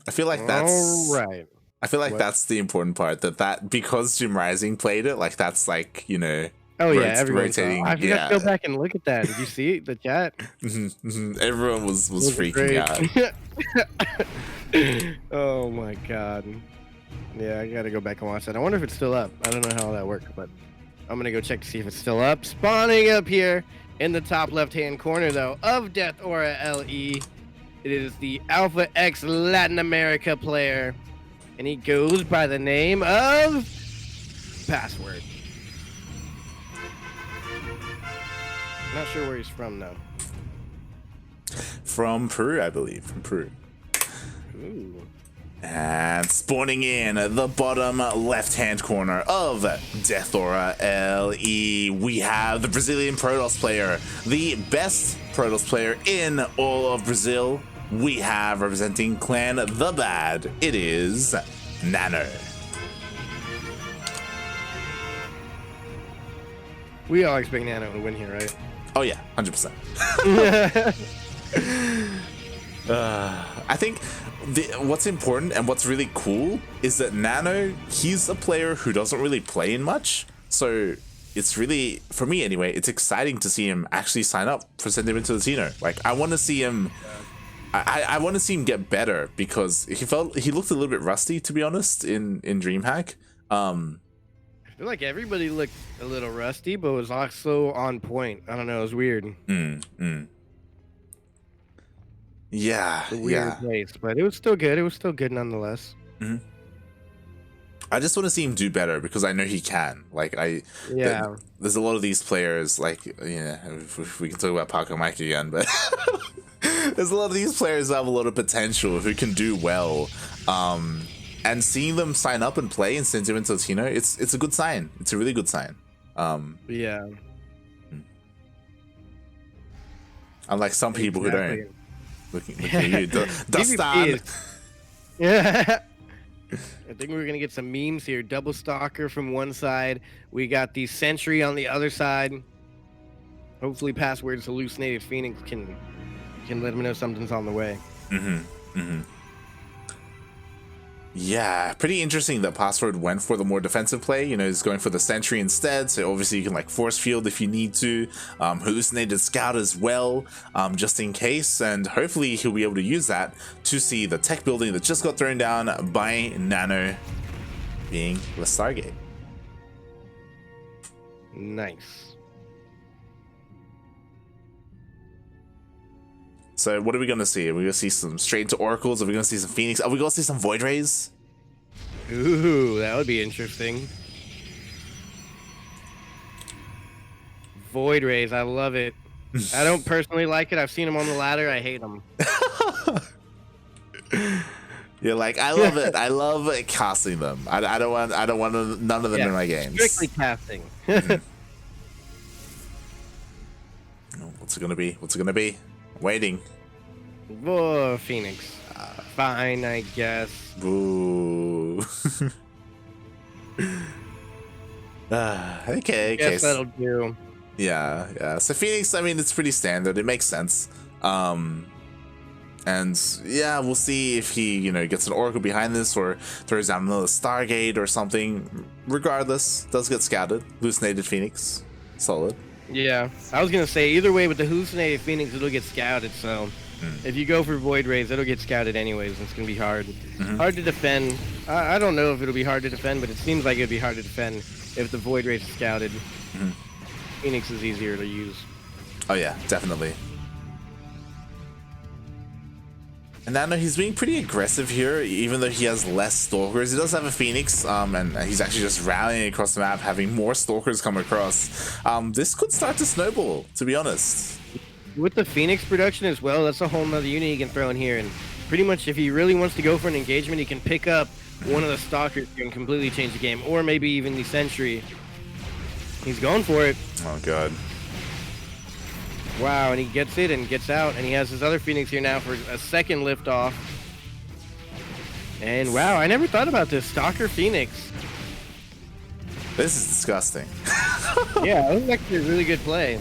I feel like that's right. I feel like that's the important part. That because Jim Rising played it, like that's like Oh yeah, everyone rotating. I forgot yeah. to go back and look at that. Did you see the chat? Everyone was freaking out. Oh my god. Yeah, I gotta go back and watch that. I wonder if it's still up. I don't know how that works, but I'm gonna go check to see if it's still up. Spawning up here in the top left-hand corner, though, of Death Aura LE. It is the Alpha X Latin America player, and he goes by the name of PassWord. Not sure where he's from, though. From Peru, I believe. From Peru. Ooh. And spawning in at the bottom left-hand corner of Death Aura LE, we have the Brazilian Protoss player, the best Protoss player in all of Brazil. We have representing Clan The Bad. It is nanO. We all expect nanO to win here, right? Oh yeah, 100%. I think what's important and what's really cool is that nanO, he's a player who doesn't really play in much, so it's really, for me anyway, it's exciting to see him actually sign up for Sentimiento Latino. Like, I want to see him, I want to see him get better, because he looked a little bit rusty, to be honest, in DreamHack. I feel like everybody looked a little rusty, but was also on point. I don't know, it was weird. Yeah, it's a weird place, but it was still good. It was still good nonetheless. I just want to see him do better, because I know he can. Like, there's a lot of these players, like, if we can talk about Paco Mike again, but there's a lot of these players that have a lot of potential, who can do well. And seeing them sign up and play in Sentimiento Latino, it's a good sign. It's a really good sign. Yeah. Unlike some people who don't. Looking at you, Dustin. Yeah. I think we're gonna get some memes here. Double Stalker from one side. We got the Sentry on the other side. Hopefully, PassWord's hallucinated Phoenix can let him know something's on the way. Yeah, pretty interesting that PassWord went for the more defensive play. He's going for the Sentry instead, so obviously you can like force field if you need to. Hallucinated Scout as well, just in case, and hopefully he'll be able to use that to see the tech building that just got thrown down by nanO, being the Stargate. Nice. So what are we going to see? Are we going to see some straight into Oracles? Are we going to see some Phoenix? Are we going to see some Void Rays? Ooh, that would be interesting. Void Rays, I love it. I don't personally like it. I've seen them on the ladder. I hate them. You're like, I love it. I love casting them. I don't want none of them in my games. Strictly casting. What's it gonna be? What's it gonna be? Waiting. Whoa, Phoenix. Fine, I guess. Boo. Okay. Guess that'll do. Yeah. So Phoenix, I mean, it's pretty standard. It makes sense. And yeah, we'll see if he, gets an Oracle behind this or throws down another Stargate or something. Regardless, does get scouted. Hallucinated Phoenix, solid. Yeah, I was gonna say either way with the hallucinated Phoenix, it'll get scouted. So if you go for Void Rays, it'll get scouted anyways. It's gonna be hard, hard to defend. I don't know if it'll be hard to defend, but it seems like it'd be hard to defend if the Void Rays are scouted. Phoenix is easier to use. Oh yeah, definitely. And nanO, he's being pretty aggressive here, even though he has less Stalkers. He does have a Phoenix, and he's actually just rallying across the map, having more Stalkers come across. This could start to snowball, to be honest. With the Phoenix production as well, that's a whole nother unit he can throw in here. And pretty much if he really wants to go for an engagement, he can pick up one of the Stalkers and completely change the game. Or maybe even the Sentry. He's going for it. Oh, God. Wow, and he gets it and gets out, and he has his other Phoenix here now for a second liftoff. And wow, I never thought about this. Stalker Phoenix. This is disgusting. Yeah, that was actually a really good play.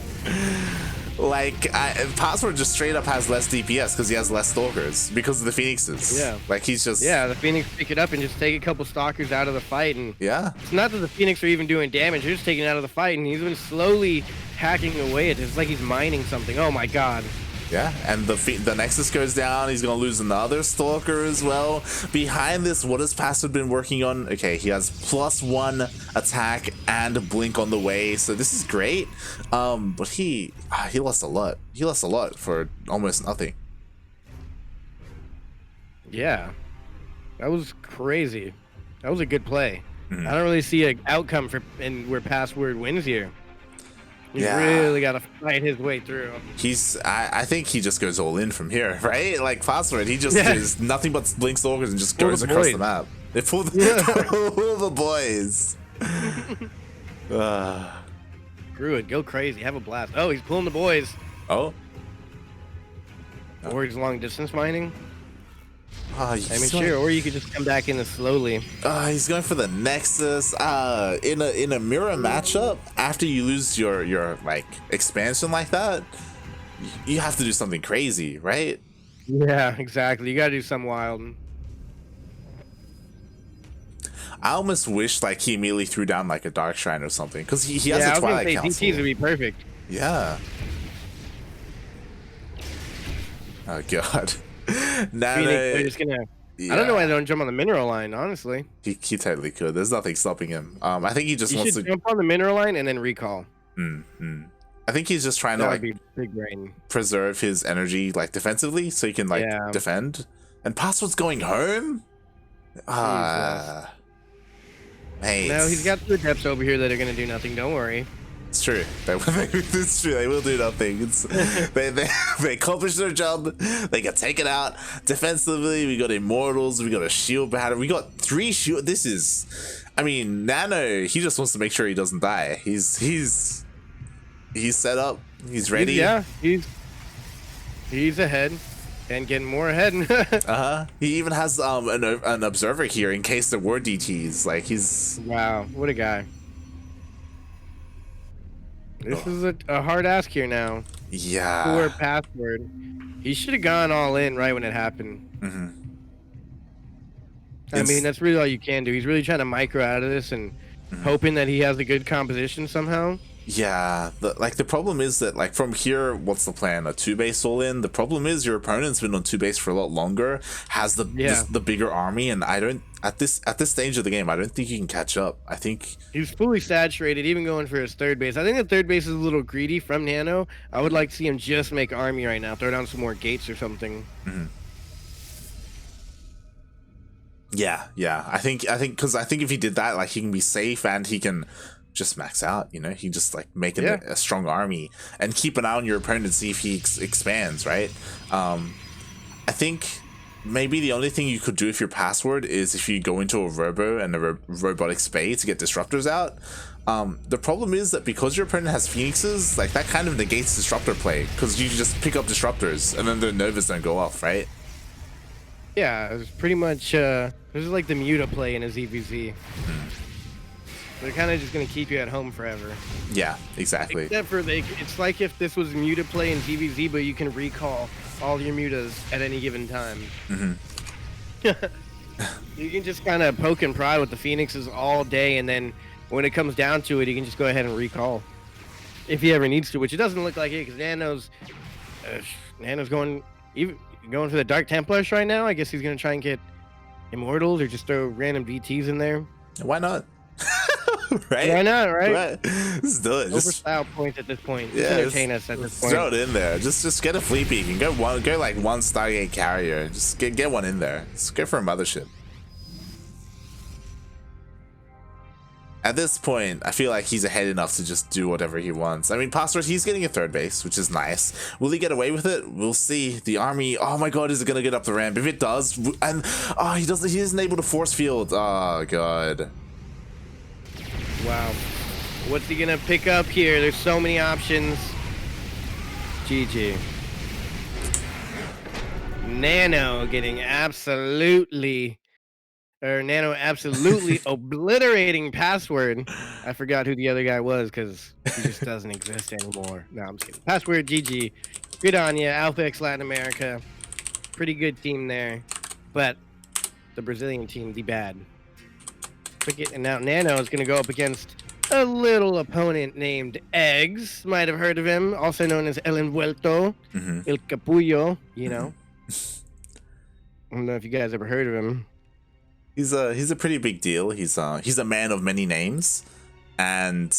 Like, PassWord just straight up has less DPS because he has less stalkers because of the Phoenixes. Yeah. Like, he's just... Yeah, the Phoenix pick it up and just take a couple stalkers out of the fight, and Yeah. it's not that the Phoenix are even doing damage, they're just taking it out of the fight, and he's been slowly hacking away at it. It's like he's mining something. Oh my god. Yeah, and the Nexus goes down. He's gonna lose another Stalker as well. Behind this, what has PassWord been working on? Okay, he has +1 attack and blink on the way, so this is great. But he lost a lot. He lost a lot for almost nothing. Yeah, that was crazy. That was a good play. Mm-hmm. I don't really see an outcome for where PassWord wins here. He's Yeah. really got to fight his way through. I think he just goes all in from here, right? Like PassWord, he just is nothing but blink stalkers and just goes across the map. They pull the boys. Screw it, go crazy, have a blast. Oh, he's pulling the boys. Oh. Or he's long distance mining. I I mean, sure, or you could just come back in slowly. He's going for the Nexus. In a mirror matchup, after you lose your like expansion like that, you have to do something crazy, right? Yeah, exactly. You gotta do something wild. I almost wish like he immediately threw down like a Dark Shrine or something, because he has a I was gonna Twilight say Council. DTs would be perfect. Yeah. Oh god. nanO. They're just gonna. Yeah. I don't know why they don't jump on the mineral line. Honestly, He totally could. There's nothing stopping him. I think he just you wants should to jump on the mineral line and then recall. I think he's just trying to That like would be big brain. preserve his energy like defensively so he can like defend. And PassWord's going home? Mate. No, he's got the depths over here that are gonna do nothing. Don't worry. It's true. It's true. They will do nothing. They accomplish their job. They get taken out defensively. We got Immortals. We got a shield battery. We got 3 shield. This is, I mean, nanO. He just wants to make sure he doesn't die. He's set up. He's ready. He's ahead and getting more ahead. He even has an observer here in case there were DTs. Like he's wow, what a guy. This is a hard ask here now. Yeah. Poor PassWord. He should have gone all in right when it happened. I mean, that's really all you can do. He's really trying to micro out of this and hoping that he has a good composition somehow. Yeah, the problem is that like from here, what's the plan? A 2-base all in. The problem is your opponent's been on 2-base for a lot longer, has the bigger army, and I don't at this stage of the game, I don't think you can catch up. I think he's fully saturated, even going for his 3rd base. I think the 3rd base is a little greedy from nanO. I would like to see him just make army right now, throw down some more gates or something. Yeah. I think because I think if he did that, like he can be safe and he can just max out, you know, he just like making a strong army and keep an eye on your opponent and see if he expands, right? I think maybe the only thing you could do if your PassWord is if you go into a robo and a robotic spade to get disruptors out. The problem is that because your opponent has Phoenixes, like that kind of negates disruptor play, because you just pick up disruptors and then the Novas don't go off, right? Yeah, it's pretty much this is like the Muta play in his EVZ. They're kind of just gonna keep you at home forever. Yeah, exactly. Except for it's like if this was Muta play in DBZ, but you can recall all your Mutas at any given time. You can just kind of poke and pry with the Phoenixes all day, and then when it comes down to it, you can just go ahead and recall if he ever needs to. Which it doesn't look like it, because nanO's going for the Dark Templars right now. I guess he's gonna try and get Immortals or just throw random DTs in there. Why not? Right? Why not, right? Just do it. Over style points at this point. Yeah, Just entertain us at this point. Throw it in there. Just get a fleet peak and go like one Stargate carrier. Just get one in there. Just go for a mothership. At this point, I feel like he's ahead enough to just do whatever he wants. I mean, PassWord, he's getting a 3rd base, which is nice. Will he get away with it? We'll see. The army, oh my god, is it gonna get up the ramp? If it does, and he isn't able to force field. Oh god. Wow. What's he gonna pick up here? There's so many options. GG. nanO getting absolutely or nanO absolutely obliterating PassWord. I forgot who the other guy was because he just doesn't exist anymore. No, I'm just kidding. PassWord, GG. Good on you. Alphax Latin America. Pretty good team there. But the Brazilian team, the bad. And now nanO is going to go up against a little opponent named Eggs. Might have heard of him. Also known as El Envuelto. El Capullo, you know. I don't know if you guys ever heard of him. He's a pretty big deal. He's a man of many names, and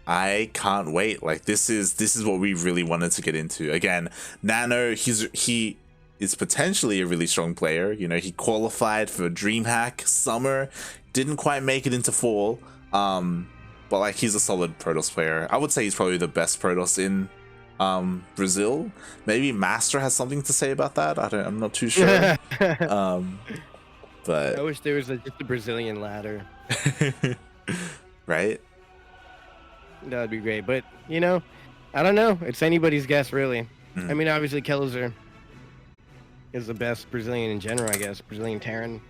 I can't wait. Like this is what we really wanted to get into. Again, nanO, he is potentially a really strong player. You know, he qualified for DreamHack Summer, didn't quite make it into Fall. But like he's a solid Protoss player. I would say he's probably the best Protoss in Brazil. Maybe Master has something to say about that. I'm not too sure. But I wish there was just a Brazilian ladder. Right? That'd be great. But, you know, I don't know. It's anybody's guess, really. I mean, obviously, Kelzer is the best Brazilian in general, I guess. Brazilian Terran.